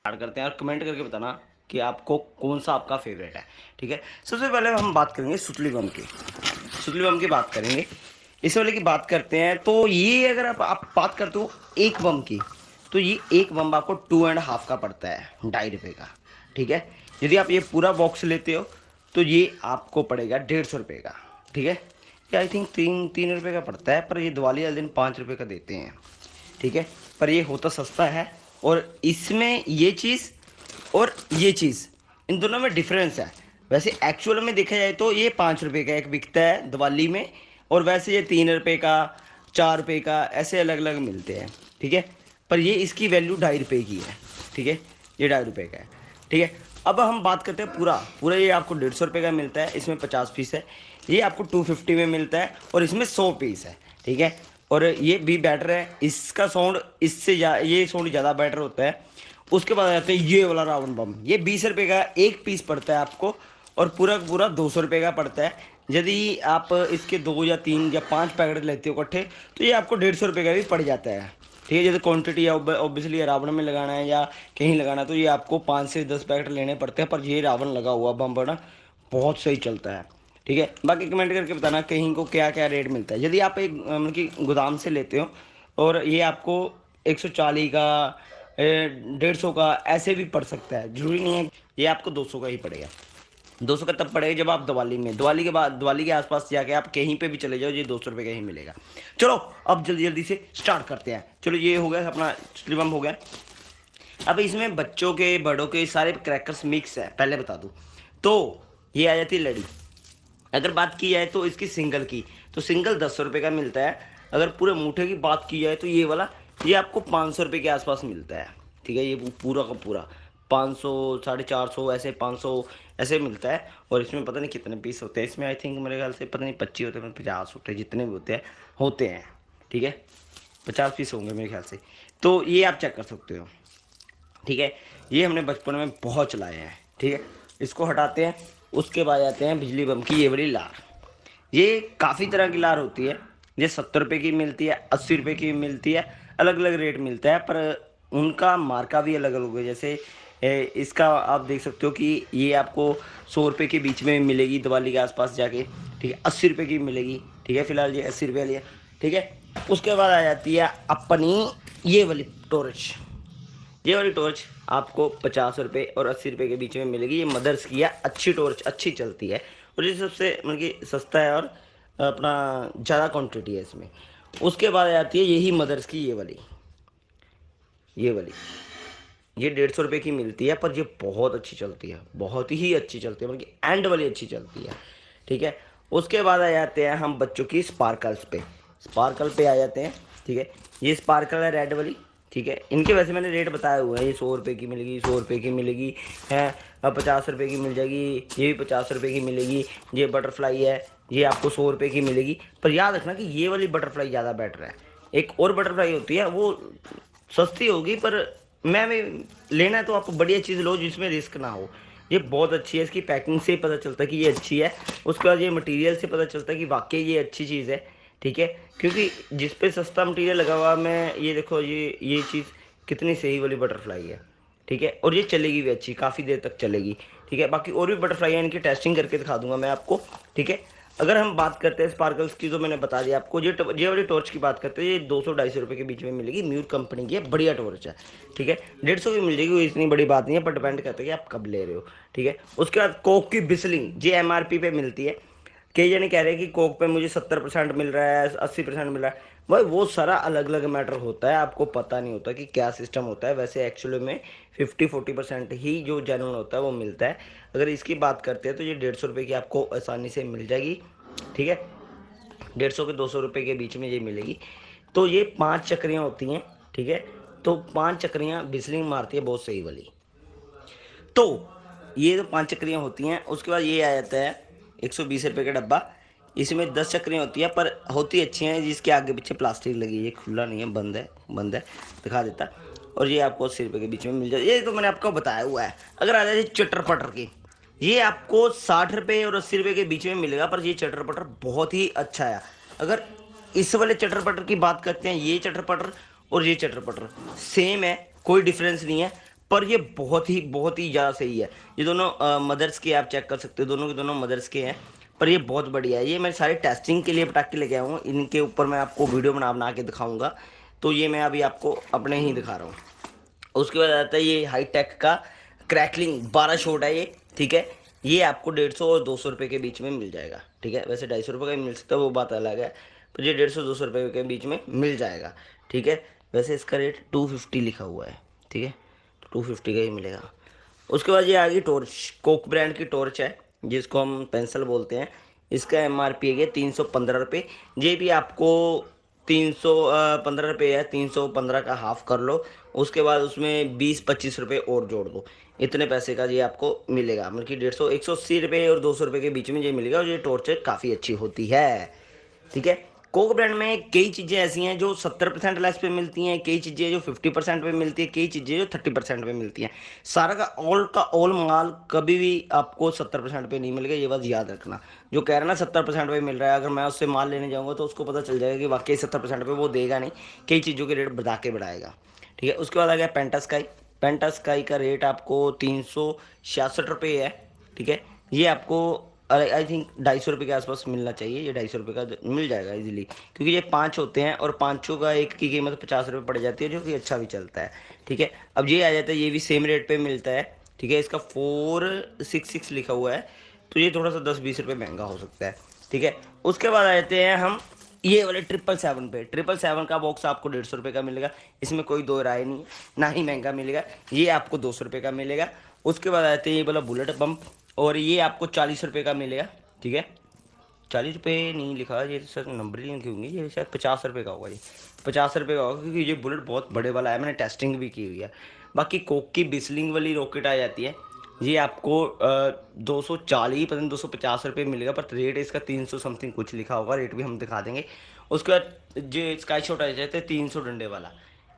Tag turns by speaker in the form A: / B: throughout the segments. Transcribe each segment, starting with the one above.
A: Start करते हैं और कमेंट करके बताना कि आपको कौन सा आपका फेवरेट है। ठीक है, सबसे पहले हम बात करेंगे सुतली बम की। सुतली बम की बात करेंगे, इस वाले की बात करते हैं। तो ये अगर आप बात करते हो एक बम की, तो ये एक बम आपको 2.5 का पड़ता है, ₹2.5 का। ठीक है, यदि आप ये पूरा बॉक्स लेते हो तो ये आपको पड़ेगा ₹150 का। ठीक है, ये आई थिंक तीन रुपये का पड़ता है, पर ये दिवाली वाले दिन ₹5 का देते हैं। ठीक है, पर ये होता सस्ता है। और इसमें ये चीज़ और ये चीज़, इन दोनों में डिफरेंस है। वैसे एक्चुअल में देखा जाए तो ये ₹5 का एक बिकता है दिवाली में, और वैसे ये ₹3 का, ₹4 का, ऐसे अलग अलग मिलते हैं। ठीक है, पर ये इसकी वैल्यू ₹2.5 की है। ठीक है, ये ₹2.5 का है। ठीक है, अब हम बात करते हैं पूरा पूरा। ये आपको ₹150 का मिलता है, इसमें 50 पीस है। ये आपको 250 में मिलता है और इसमें 100 पीस है। ठीक है, और ये भी बेटर है, इसका साउंड इससे ये साउंड ज़्यादा बेटर होता है। उसके बाद आ जाते हैं ये वाला रावण बम। ये ₹20 का एक पीस पड़ता है आपको, और पूरा पूरा ₹200 का पड़ता है। यदि आप इसके 2 या 3 या 5 पैकेट लेते हो इकट्ठे, तो ये आपको ₹150 का भी पड़ जाता है। ठीक है, जैसे क्वांटिटी है, ऑब्वियसली रावण में लगाना है या कहीं लगाना है, तो ये आपको 5 से 10 पैकेट लेने पड़ते हैं। पर ये रावण लगा हुआ बम बना बहुत सही चलता है। ठीक है, बाकी कमेंट करके बताना कहीं को क्या क्या रेट मिलता है। यदि आप एक मतलब कि गोदाम से लेते हो और ये आपको 140 का, 150 का ऐसे भी पड़ सकता है, जरूरी नहीं है। ये आपको 200 का ही पड़ेगा। 200 का तब पड़ेगा जब आप दिवाली में, दिवाली के बाद, दिवाली के आसपास जाके आप कहीं पे भी चले जाओ, ये ₹200 का ही मिलेगा। चलो अब जल्दी जल्दी से स्टार्ट करते हैं। चलो, ये हो गया अपना सुतली बम हो गया। अब इसमें बच्चों के बड़ों के सारे क्रैकर्स मिक्स है, पहले बता दूँ तो। ये आ जाती है लड़ी। अगर बात की जाए तो इसकी सिंगल की, तो सिंगल ₹10 का मिलता है। अगर पूरे मूठे की बात की जाए तो ये वाला, ये आपको ₹500 के आसपास मिलता है। ठीक है, ये पूरा का पूरा 500, 450 ऐसे, 500 ऐसे मिलता है। और इसमें पता नहीं कितने पीस होते हैं। इसमें आई थिंक मेरे ख्याल से पता नहीं 25 होते हैं, 50 होते हैं, जितने भी होते हैं। ठीक है, 50 पीस होंगे मेरे ख्याल से। तो ये आप चेक कर सकते हो। ठीक है, ये हमने बचपन में बहुत चलाए हैं। ठीक है, इसको हटाते हैं। उसके बाद आते हैं बिजली बम की ये वाली लार। ये काफ़ी तरह की लार होती है। ये ₹70 की मिलती है, ₹80 की मिलती है, अलग अलग रेट मिलता है। पर उनका मार्का भी अलग अलग है। जैसे इसका आप देख सकते हो कि ये आपको ₹100 के बीच में मिलेगी दिवाली के आसपास जाके। ठीक है, ₹80 की मिलेगी। ठीक है, फिलहाल ये ₹80 वाली है। ठीक है, उसके बाद आ जाती है अपनी ये वाली टॉर्च। ये वाली टॉर्च आपको ₹50 और ₹80 के बीच में मिलेगी। ये मदर्स की है, अच्छी टॉर्च, अच्छी चलती है। और ये सबसे मतलब कि सस्ता है और अपना ज़्यादा क्वांटिटी है इसमें। उसके बाद आ जाती है यही मदर्स की ये वाली। ये ₹150 की मिलती है, पर ये बहुत अच्छी चलती है, बहुत ही अच्छी चलती है, मतलब कि एंड वाली अच्छी चलती है। ठीक है, उसके बाद आ जाते हैं हम बच्चों की स्पार्कल्स पे। स्पार्कल पे आ जाते हैं। ठीक है, ये स्पार्कल है रेड वाली। ठीक है, इनके वैसे मैंने रेट बताए हुए हैं। ये ₹100 की मिलेगी, ₹100 की मिलेगी है, अब ₹50 की मिल जाएगी। ये भी ₹50 की मिलेगी। ये बटरफ्लाई है, ये आपको ₹100 की मिलेगी। पर याद रखना कि ये वाली बटरफ्लाई ज़्यादा बेटर है। एक और बटरफ्लाई होती है, वो सस्ती होगी, पर मैं भी लेना है तो आप बढ़िया चीज़ लो जिसमें रिस्क ना हो। ये बहुत अच्छी है, इसकी पैकिंग से ही पता चलता है कि ये अच्छी है। उसके बाद ये मटेरियल से पता चलता है कि वाकई ये अच्छी चीज़ है। ठीक है, क्योंकि जिस पे सस्ता मटेरियल लगा हुआ, मैं ये देखो, ये चीज़ कितनी सही वाली बटरफ्लाई है। ठीक है, और ये चलेगी भी अच्छी, काफ़ी देर तक चलेगी। ठीक है, बाकी और भी बटरफ्लाई है, इनकी टेस्टिंग करके दिखा दूंगा मैं आपको। ठीक है, अगर हम बात करते हैं स्पार्कल्स की, तो मैंने बता दिया आपको। ये वाली टॉर्च की बात करते हैं, ये 200-250 के बीच में मिलेगी। म्यूर कंपनी की है, बढ़िया टॉर्च है। ठीक है, 150 की मिल जाएगी, कोई इतनी बड़ी बात नहीं है, पर डिपेंड करता है कि आप कब ले रहे हो। ठीक है, उसके बाद कोक की बिस्लिंग, ये MRP पे मिलती है। कई जने कह रहे हैं कि कोक पे मुझे 70% मिल रहा है, 80% मिल रहा है। भाई वो सारा अलग अलग मैटर होता है, आपको पता नहीं होता कि क्या सिस्टम होता है। वैसे एक्चुअली में 50-40% ही जो जेन्युइन होता है वो मिलता है। अगर इसकी बात करते हैं तो ये ₹150 की आपको आसानी से मिल जाएगी। ठीक है, 150 के ₹200 के बीच में ये मिलेगी। तो ये 5 चक्रियाँ होती हैं। ठीक है, तो 5 चक्रियाँ बिजली मारती है बहुत सही वाली। तो ये तो 5 चक्रियाँ होती हैं। उसके बाद ये आ जाता है ₹120 का डब्बा। इसमें 10 चक्रियाँ होती हैं, पर होती अच्छी हैं। जिसके आगे पीछे प्लास्टिक लगी है, ये खुला नहीं है, बंद है, बंद है, दिखा देता। और ये आपको ₹80 के बीच में मिल जाए। ये तो मैंने आपको बताया हुआ है। अगर आ जाए चटर पटर की, ये आपको ₹60 और ₹80 के बीच में मिलेगा। पर ये चटर पटर बहुत ही अच्छा है। अगर इस वाले चटर पटर की बात करते हैं, ये चटर पटर और ये चटर पटर सेम है, कोई डिफरेंस नहीं है। पर ये बहुत ही ज़्यादा सही है। ये दोनों मदर्स के आप चेक कर सकते हो, दोनों के दोनों मदर्स के हैं, पर ये बहुत बढ़िया है। ये मैं सारे टेस्टिंग के लिए पटाखे लेके आया हूँ, इनके ऊपर मैं आपको वीडियो बना बना के दिखाऊंगा। तो ये मैं अभी आपको अपने ही दिखा रहा हूँ। उसके बाद आता है ये हाईटेक का क्रैकलिंग 12 शॉट है ये, ठीक है। ये आपको 150 और 200 रुपये के बीच में मिल जाएगा, ठीक है। वैसे 250 रुपये का भी मिल सकता है, वो बात अलग है, पर ये 150-200 रुपये के बीच में मिल जाएगा, ठीक है। वैसे इसका रेट 250 लिखा हुआ है, ठीक है, 250 का ही मिलेगा। उसके बाद ये आ गई टॉर्च, कोक ब्रांड की टॉर्च है, जिसको हम पेंसिल बोलते हैं। इसका MRP है 315 रुपये। ये भी आपको 315 रुपये है, 315 का हाफ कर लो, उसके बाद उसमें 20-25 रुपये और जोड़ दो, इतने पैसे का ये आपको मिलेगा। मतलब कि 150-180 रुपये और 200 रुपये के बीच में ये मिलेगा। और ये टॉर्च काफ़ी अच्छी होती है, ठीक है। कोक ब्रांड में कई चीज़ें ऐसी हैं जो 70% लेस पे मिलती हैं, कई चीज़ें जो 50% पे मिलती है, कई चीज़ें जो 30% पे मिलती हैं। सारा का ऑल माल कभी भी आपको 70% पे नहीं मिलेगा, ये बात याद रखना। जो कह रहा है ना 70% पे मिल रहा है, अगर मैं उससे माल लेने जाऊँगा तो उसको पता चल जाएगा कि वाकई 70% पे वो देगा नहीं, कई चीज़ों के रेट बढ़ा के बढ़ाएगा, ठीक है। उसके बाद आ गया पेंटास्काई। पेंटास्काई का रेट आपको 366 रुपये है, ठीक है। ये आपको आई थिंक 250 रुपये के आसपास मिलना चाहिए, ये 250 रुपये का मिल जाएगा इजीली, क्योंकि ये 5 होते हैं और 5 का एक की कीमत 50 रुपये पड़ जाती है, जो कि अच्छा भी चलता है, ठीक है। अब ये आ जाता है, ये भी सेम रेट पे मिलता है, ठीक है। इसका 466 लिखा हुआ है, तो ये थोड़ा सा 10-20 रुपये महंगा हो सकता है, ठीक है। उसके बाद आ जाते हैं हम ये वाले 777 पे। 777 का बॉक्स आपको 150 रुपये का मिलेगा, इसमें कोई दो राय नहीं है, ना ही महंगा मिलेगा, ये आपको 200 रुपये का मिलेगा। उसके बाद आते हैं ये वाला बुलेट पंप, और ये आपको 40 रुपये का मिलेगा, ठीक है। 40 रुपये नहीं लिखा, ये सर नंबर ही लिखे होंगे, ये शायद 50 रुपये का होगा, ये 50 रुपये का होगा, क्योंकि ये बुलेट बहुत बड़े वाला है, मैंने टेस्टिंग भी की हुई है। बाकी कोक की बिस्लिंग वाली रॉकेट आ जाती है, ये आपको 240 पता नहीं 250 रुपये मिलेगा, पर रेट इसका 300 समथिंग कुछ लिखा होगा, रेट भी हम दिखा देंगे। उसके बाद जो स्काई शॉट आ जाते हैं 300 डंडे वाला,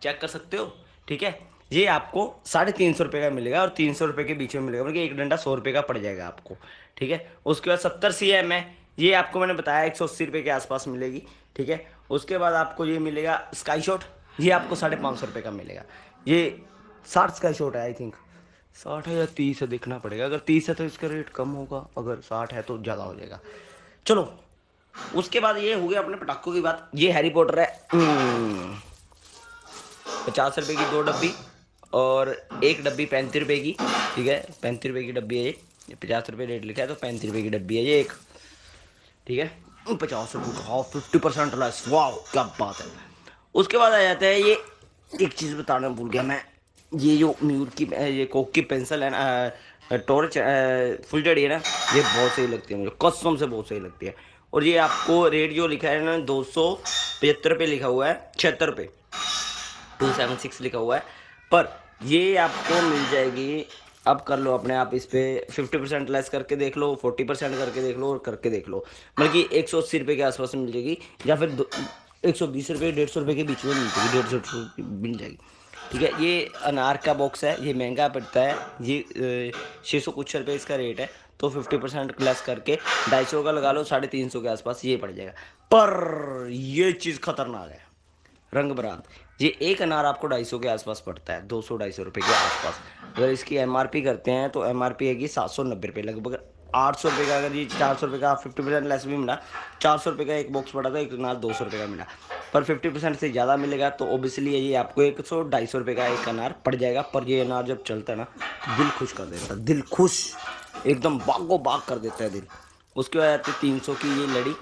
A: चेक कर सकते हो, ठीक है। ये आपको 350 रुपये का मिलेगा, और 300 रुपये के बीच में मिलेगा, मतलब एक डंडा 100 रुपये का पड़ जाएगा आपको, ठीक है। उसके बाद 70 CM है, ये आपको मैंने बताया 180 रुपये के आसपास मिलेगी, ठीक है। उसके बाद आपको ये मिलेगा स्काई शॉट, ये आपको 550 रुपये का मिलेगा। ये 60 स्काई शॉट है, आई थिंक 60 है या 30 है, देखना पड़ेगा। अगर 30 है तो इसका रेट कम होगा, अगर 60 है तो ज़्यादा हो जाएगा। चलो, उसके बाद ये हो गया अपने पटाखों की बात। ये हैरी पॉटर है, 50 रुपये की 2 डब्बी, और एक डब्बी 35 रुपये की, ठीक है। 35 रुपये की डब्बी है ये 50 रुपये रेट लिखा है, तो 35 रुपये की डब्बी है ये एक, ठीक है। 50 रुपये का 50% लेस, वाह क्या बात है। उसके बाद आ जाता है ये, एक चीज़ बताना भूल गया मैं, ये जो म्यूर की ये कोक की पेंसिल है ना, टॉर्च फुलझड़ी है ना, ये बहुत सही लगती है मुझे, कसम से बहुत सही लगती है। और ये आपको रेट जो लिखा है ना 275 रुपये लिखा हुआ है, 76 रुपये, 276 लिखा हुआ है, पर ये आपको मिल जाएगी। अब कर लो अपने आप इस पर 50% लेस करके देख लो, 40% करके देख लो, और करके देख लो, मतलब कि 180 रुपये के आसपास मिल जाएगी, या फिर 120 रुपये 150 रुपये के बीच में मिल जाएगी, 150 रुपये मिल जाएगी, ठीक है। ये अनार का बॉक्स है, ये महंगा पड़ता है, ये 600 कुछ रुपये इसका रेट है, तो 50% लेस करके 250 का लगा लो, 350 के आसपास ये पड़ जाएगा। पर ये चीज़ खतरनाक है, रंग बरात, ये एक अनार आपको 250 के आसपास पड़ता है, 200-250 रुपये के आसपास। अगर इसकी MRP करते हैं तो MRP है कि 790 रुपये, लगभग 800 रुपये का। अगर ये 400 रुपये का 50% लेस भी मिला, 400 रुपये का एक बॉक्स पड़ा था, एक अनार 200 रुपये का मिला, पर 50% से ज़्यादा मिलेगा, तो ओबियसली ये आपको 100-250 रुपये का एक अनार पड़ जाएगा। पर ये अनार जब चलता है ना, दिल खुश कर देता है, दिल खुश, एकदम बागो बाग कर देता है दिल। उसके बाद आती है 300 की ये लड़ी,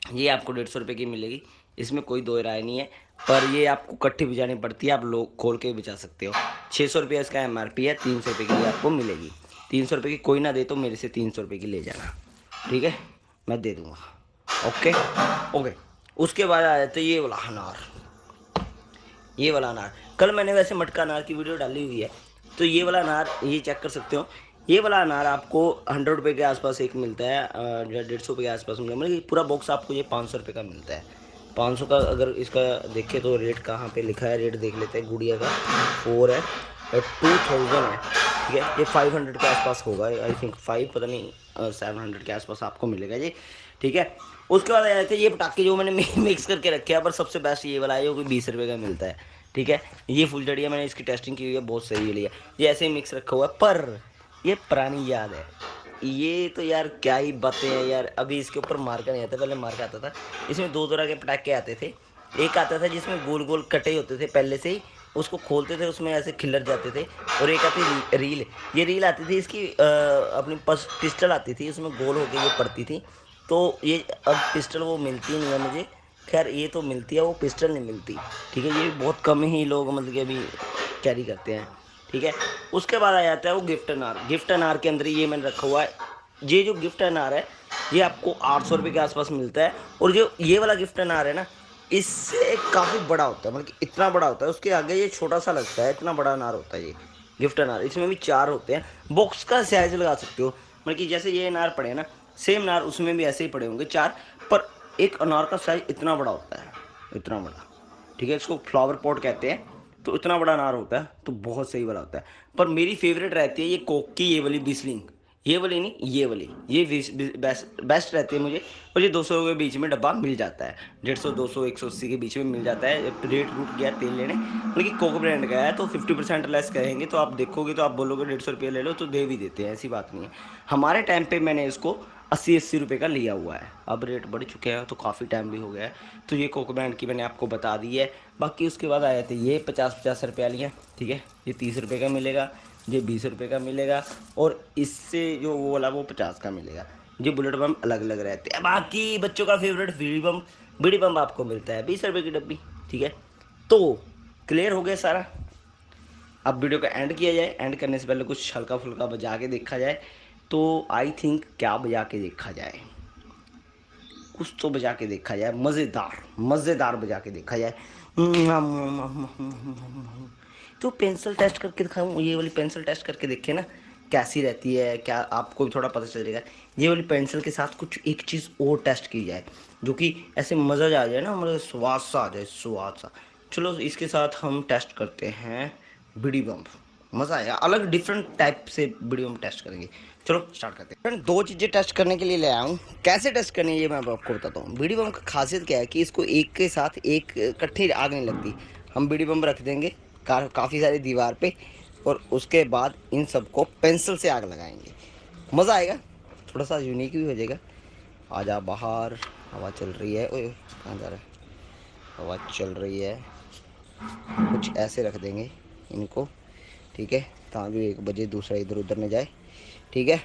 A: ये आपको 150 रुपये की मिलेगी, इसमें कोई दो राय नहीं है, पर ये आपको कट्ठी बिछानी पड़ती है, आप लोग खोल के बिछा सकते हो। 600 रुपये इसका MRP है, 300 रुपये की आपको मिलेगी। 300 रुपये की कोई ना दे तो मेरे से 300 रुपये की ले जाना, ठीक है, मैं दे दूँगा, ओके ओके। उसके बाद आ जाते ये वाला अनार, ये वाला अनार कल मैंने वैसे मटका अनार की वीडियो डाली हुई है, तो ये वाला अनार ये चेक कर सकते हो। ये वाला अनार आपको 100 रुपये के आसपास एक मिलता है, 150 रुपये के आसपास मिलता है, मतलब पूरा बॉक्स आपको ये 500 रुपये का मिलता है। 500 का अगर इसका देखें तो रेट कहाँ पे लिखा है, रेट देख लेते हैं। गुड़िया का 4 है, 2000 है, ठीक है। ये 500 के आसपास होगा, आई थिंक 5 पता नहीं 700 के आसपास आपको मिलेगा ये, ठीक है। उसके बाद आ जाते हैं ये पटाखे जो मैंने मिक्स करके रखे हैं, पर सबसे बेस्ट ये वाला है जो कि 20 रुपये का मिलता है, ठीक है। ये फुलझड़ी है, मैंने इसकी टेस्टिंग की हुई है, बहुत सही वाली है। ये ऐसे ही मिक्स रखा हुआ है, पर ये पुरानी याद है। ये तो यार क्या ही बातें हैं यार, अभी इसके ऊपर मार्का नहीं आता, पहले मार्का आता था। इसमें दो तरह के पटाखे आते थे। एक आता था जिसमें गोल गोल कटे होते थे पहले से ही, उसको खोलते थे, उसमें ऐसे खिलर जाते थे। और एक आती रील, ये रील आती थी इसकी अपनी पिस्टल आती थी, उसमें गोल होके ये पड़ती थी। तो ये अब पिस्टल वो मिलती नहीं है मुझे, खैर ये तो मिलती है, वो पिस्टल नहीं मिलती। ठीक है, ये बहुत कम ही लोग मतलब कि अभी कैरी करते हैं। ठीक है, उसके बाद आ जाता है वो गिफ्ट अनार। गिफ्ट अनार के अंदर ये मैंने रखा हुआ है, ये जो गिफ्ट अनार है ये आपको 800 रुपये के आसपास मिलता है। और जो ये वाला गिफ्ट अनार है ना, इससे काफ़ी बड़ा होता है, मतलब कि इतना बड़ा होता है, उसके आगे ये छोटा सा लगता है, इतना बड़ा अनार होता है ये गिफ्ट अनार। इसमें भी 4 होते हैं, बॉक्स का साइज लगा सकते हो, मतलब कि जैसे ये अनार पड़े ना, सेम अनार उसमें भी ऐसे ही पड़े होंगे 4, पर एक अनार का साइज इतना बड़ा होता है, इतना बड़ा। ठीक है, इसको फ्लावर पॉट कहते हैं। तो इतना बड़ा अनार होता है, तो बहुत सही वाला होता है। पर मेरी फेवरेट रहती है ये कोक की ये वाली बिस्लिंग, ये वाली नहीं, ये वाली, ये बेस्ट रहती है मुझे। और ये 200 के बीच में डब्बा मिल जाता है, 150, 200, 180 के बीच में मिल जाता है। रेट रूट गया तेल लेने, मतलब कि कोक ब्रांड का है, तो 50% लेस करेंगे, तो आप देखोगे तो आप बोलोगे 150 रुपये ले लो, तो दे भी देते हैं, ऐसी बात नहीं है। हमारे टाइम पर मैंने इसको 80-80 रुपये का लिया हुआ है, अब रेट बढ़ चुके हैं, तो काफ़ी टाइम भी हो गया है। तो ये कोक ब्रांड की मैंने आपको बता दी है। बाकी उसके बाद आए थे ये 50-50 रुपये वाली है। ठीक है, ये 30 रुपये का मिलेगा, ये 20 रुपये का मिलेगा, और इससे जो वो वाला वो 50 का मिलेगा। ये बुलेट बम अलग अलग रहते हैं। बाकी बच्चों का फेवरेट बीड़ी बम आपको मिलता है 20 रुपये की डब्बी। ठीक है, तो क्लियर हो गया सारा। अब वीडियो का एंड किया जाए, एंड करने से पहले कुछ हल्का फुल्का बजा के देखा जाए। तो आई थिंक क्या बजा के देखा जाए, कुछ तो बजा के देखा जाए, मज़ेदार बजा के देखा जाए। तो पेंसिल टेस्ट करके दिखाऊँ, ये वाली पेंसिल टेस्ट करके देखे ना कैसी रहती है, क्या आपको भी थोड़ा पता चल जाएगा। ये वाली पेंसिल के साथ कुछ एक चीज़ और टेस्ट की जाए, जो कि ऐसे मज़ा आ जाए ना, मतलब स्वाद सा आ जाए, स्वाद सा। चलो इसके साथ हम टेस्ट करते हैं बीड़ी बम, मज़ा आएगा, अलग डिफरेंट टाइप से बीड़ी बम टेस्ट करेंगे। चलो स्टार्ट करते हैं। फ्रेंड, 2 चीज़ें टेस्ट करने के लिए ले आया हूँ। कैसे टेस्ट करनी है ये मैं आपको बताता हूँ। बीड़ी बम का खासियत क्या है कि इसको एक के साथ एक इकट्ठी आग नहीं लगती। हम बीड़ी बम रख देंगे काफ़ी सारी दीवार पे, और उसके बाद इन सबको पेंसिल से आग लगाएंगे, मज़ा आएगा, थोड़ा सा यूनिक भी हो जाएगा। आजा बाहर, हवा चल रही है, ओए कहाँ जा रहा है, हवा चल रही है। कुछ ऐसे रख देंगे इनको, ठीक है, ताकि 1 बजे दूसरा इधर उधर न जाए। ठीक है,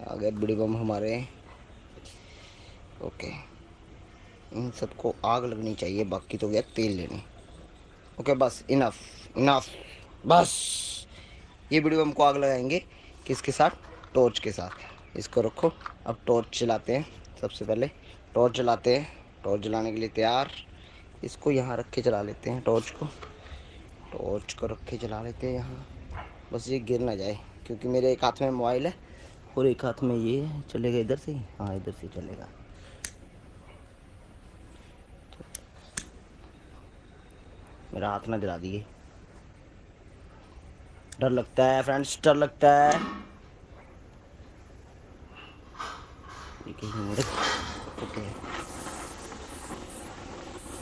A: आ गए बीड़ी बम हमारे। ओके, इन सबको आग लगनी चाहिए, बाकी तो गया तेल लेने। ओके बस, इनफ बस। ये बीड़ी बम को आग लगाएंगे किसके साथ, टॉर्च के साथ। इसको रखो, अब टॉर्च चलाते हैं। सबसे पहले टॉर्च जलाते हैं, टॉर्च जलाने के लिए तैयार। इसको यहाँ रख के चला लेते हैं, टॉर्च को रख के चला लेते हैं यहाँ, बस ये गिर ना जाए, क्योंकि मेरे एक हाथ में मोबाइल है और एक हाथ में ये चलेगा इधर से, हाँ इधर से चलेगा। तो मेरा हाथ ना जला दिए, डर लगता है फ्रेंड्स, डर लगता है।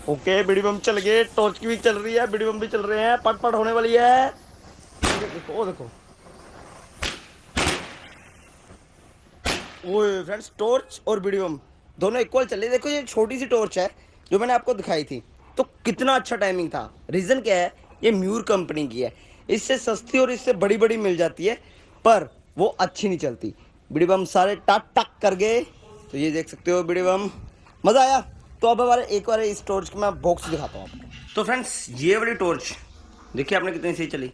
A: ओके बीड़ी बम चल गए, टॉर्च की भी चल रही है, बीड़ी बम भी चल रहे हैं, पट होने वाली है। देखो वो देखो, ओए फ्रेंड्स, टॉर्च और बीड़ी बम दोनों इक्वल चल रहे। देखो ये छोटी सी टॉर्च है जो मैंने आपको दिखाई थी, तो कितना अच्छा टाइमिंग था। रीज़न क्या है, ये म्यूर कंपनी की है, इससे सस्ती और इससे बड़ी बड़ी मिल जाती है, पर वो अच्छी नहीं चलती। बीड़ी बम सारे टक कर गए, तो ये देख सकते हो बीड़ी बम, मज़ा आया। तो अब हमारे एक बार इस टॉर्च की मैं बॉक्स दिखाता हूँ आपको। तो फ्रेंड्स, ये वाली टॉर्च देखिए आपने कितनी सही चली,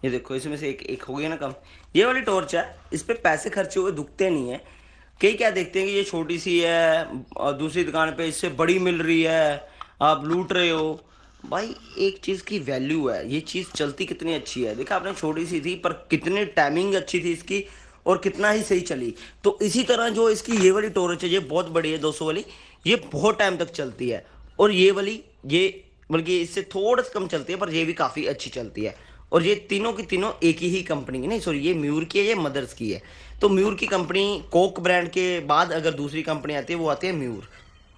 A: ये देखो इसमें से एक हो गई ना कम। ये वाली टॉर्च है, इस पर पैसे खर्चे हुए दुखते नहीं है। कई क्या देखते हैं कि ये छोटी सी है और दूसरी दुकान पे इससे बड़ी मिल रही है, आप लूट रहे हो। भाई एक चीज़ की वैल्यू है, ये चीज़ चलती कितनी अच्छी है। देखा आपने, छोटी सी थी पर कितनी टाइमिंग अच्छी थी इसकी, और कितना ही सही चली। तो इसी तरह जो इसकी ये वाली टॉर्च है, ये बहुत बड़ी है 200 वाली, ये बहुत टाइम तक चलती है। और ये वाली, ये बल्कि इससे थोड़ा सा कम चलती है, पर ये भी काफ़ी अच्छी चलती है। और ये तीनों की तीनों एक ही कंपनी की, नहीं सॉरी, ये म्यूर की है, ये मदर्स की है। तो म्यूर की कंपनी, कोक ब्रांड के बाद अगर दूसरी कंपनी आती है वो आती है म्यूर।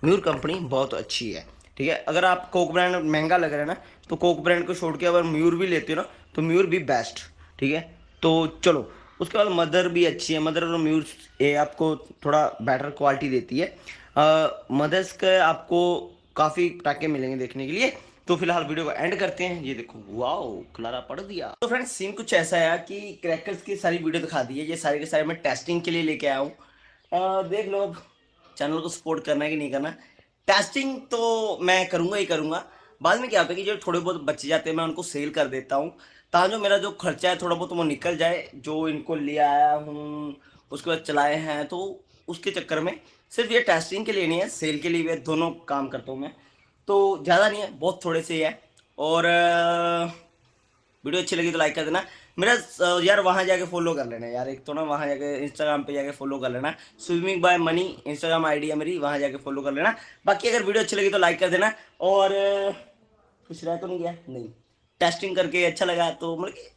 A: म्यूर कंपनी बहुत अच्छी है। ठीक है। अगर आप कोक ब्रांड महंगा लग रहा है ना, तो कोक ब्रांड को छोड़ के अगर म्यूर भी लेते हो ना, तो म्यूर भी बेस्ट। ठीक है, तो चलो उसके बाद मदर भी अच्छी है। मदर और म्यूर ये आपको थोड़ा बेटर क्वालिटी देती है। मदर्स के आपको काफ़ी टाके मिलेंगे देखने के लिए। तो फिलहाल वीडियो को एंड करते हैं। ये देखो, वाओ क्लारा पढ़ दिया। तो फ्रेंड्स सीन कुछ ऐसा है कि क्रैकर्स की सारी वीडियो दिखा दी है। ये सारे के सारे मैं टेस्टिंग के लिए लेके आया हूँ। देख लो अब चैनल को सपोर्ट करना है कि नहीं करना। टेस्टिंग तो मैं करूँगा ही करूँगा। बाद में क्या होता है कि जो थोड़े बहुत बच जाते हैं मैं उनको सेल कर देता हूँ, ताकि जो मेरा जो खर्चा है थोड़ा बहुत वो निकल जाए। जो इनको ले आया हूँ उसके बाद चलाए हैं, तो उसके चक्कर में सिर्फ ये टेस्टिंग के लिए नहीं है, सेल के लिए भी है, दोनों काम करता हूँ मैं। तो ज़्यादा नहीं है, बहुत थोड़े से ही है। और वीडियो अच्छी लगी तो लाइक कर देना। मेरा यार वहाँ जाके फॉलो कर लेना यार, एक तो ना वहाँ जाके इंस्टाग्राम पे जाके फॉलो कर लेना। Swimming by money Instagram ID है मेरी, वहाँ जाके फॉलो कर लेना। बाकी अगर वीडियो अच्छी लगी तो लाइक कर देना। और कुछ रह तो नहीं गया? नहीं, टेस्टिंग करके अच्छा लगा तो मतलब कि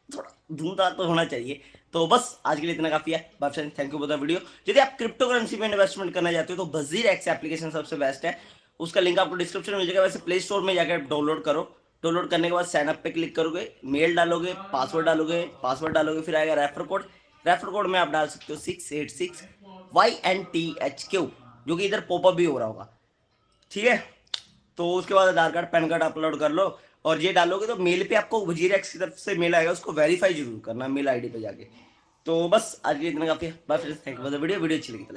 A: थोड़ा धूमधाम तो होना चाहिए। तो बस आज के लिए इतना काफी है। Bye friend, thank you for the video. यदि आप क्रिप्टो करेंसी में इन्वेस्टमेंट करना चाहते हो तो बजीर एक्स एप्लीकेशन सबसे बेस्ट है। उसका लिंक आपको डिस्क्रिप्शन में मिल जाएगा। वैसे प्ले स्टोर में जाकर डाउनलोड करो। डाउनलोड करने के बाद साइन अप पे क्लिक करोगे, मेल डालोगे, पासवर्ड डालोगे, फिर आएगा रेफर कोड। रेफर कोड में आप डाल सकते हो 686YNTHQ, जो कि इधर पॉपअप भी हो रहा होगा। ठीक है, तो उसके बाद आधार कार्ड पैन कार्ड अपलोड कर लो और ये डालोगे तो मेल पे आपको वजीर एक्स की तरफ से मेल आएगा, उसको वेरीफाई जरूर करना मेल आईडी पे जाके। तो बस आज के लिए इतना काफी है। Bye friends, thank you for the video. Video अच्छी लगी तो लाइक